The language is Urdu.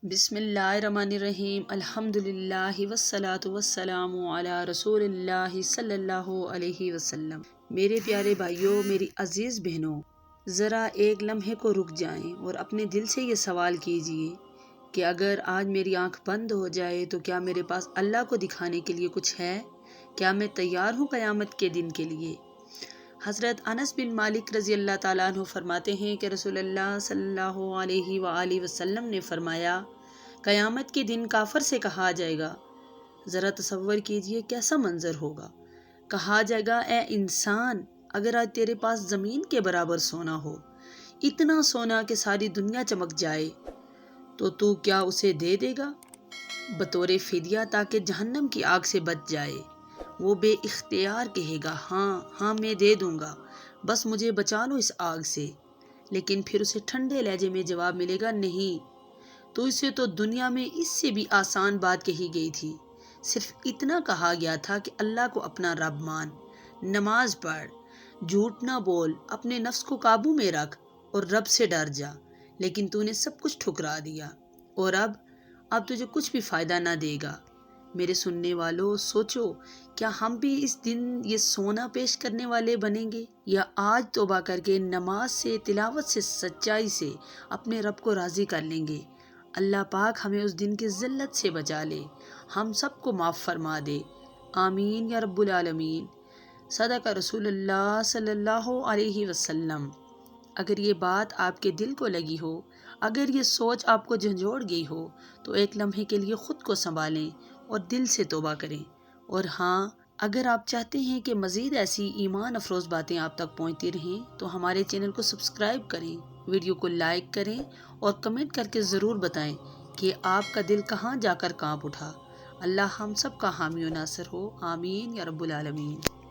بسم اللہ الرحمن الرحیم الحمدللہ والصلاة والسلام علی رسول اللہ صلی اللہ علیہ وسلم۔ میرے پیارے بھائیوں، میری عزیز بہنوں، ذرا ایک لمحے کو رک جائیں اور اپنے دل سے یہ سوال کیجئے کہ اگر آج میری آنکھ بند ہو جائے تو کیا میرے پاس اللہ کو دکھانے کے لیے کچھ ہے؟ کیا میں تیار ہوں قیامت کے دن کے لیے؟ حضرت انس بن مالک رضی اللہ تعالیٰ عنہ فرماتے ہیں کہ رسول اللہ صلی اللہ علیہ وآلہ وسلم نے فرمایا، قیامت کے دن کافر سے کہا جائے گا، ذرا تصور کیجئے کیسا منظر ہوگا۔ کہا جائے گا، اے انسان، اگر آج تیرے پاس زمین کے برابر سونا ہو، اتنا سونا کہ ساری دنیا چمک جائے، تو کیا اسے دے دے گا بطور فدیہ تاکہ جہنم کی آگ سے بچ جائے؟ وہ بے اختیار کہے گا، ہاں میں دے دوں گا، بس مجھے بچا لو اس آگ سے۔ لیکن پھر اسے ٹھنڈے لہجے میں جواب ملے گا، نہیں، تو اسے تو دنیا میں اس سے بھی آسان بات کہی گئی تھی، صرف اتنا کہا گیا تھا کہ اللہ کو اپنا رب مان، نماز پڑھ، جھوٹ نہ بول، اپنے نفس کو قابو میں رکھ اور رب سے ڈر جا، لیکن تو نے سب کچھ ٹھکرا دیا اور اب تجھے کچھ بھی فائدہ نہ دے گا۔ میرے سننے والوں، سوچو، کیا ہم بھی اس دن یہ سونا پیش کرنے والے بنیں گے، یا آج توبہ کر کے نماز سے، تلاوت سے، سچائی سے اپنے رب کو راضی کر لیں گے؟ اللہ پاک ہمیں اس دن کی ذلت سے بچا لے، ہم سب کو معاف فرما دے، آمین یا رب العالمین۔ صدق رسول اللہ صلی اللہ علیہ وسلم۔ اگر یہ بات آپ کے دل کو لگی ہو، اگر یہ سوچ آپ کو جھنجھوڑ گئی ہو، تو ایک لمحے کے لیے خود کو سنبھالیں اور دل سے توبہ کریں۔ اور ہاں، اگر آپ چاہتے ہیں کہ مزید ایسی ایمان افروز باتیں آپ تک پہنچتی رہیں تو ہمارے چینل کو سبسکرائب کریں، ویڈیو کو لائک کریں اور کمنٹ کر کے ضرور بتائیں کہ آپ کا دل کہاں جا کر کانپ اٹھا۔ اللہ ہم سب کا حامی و ناصر ہو، آمین یا رب العالمین۔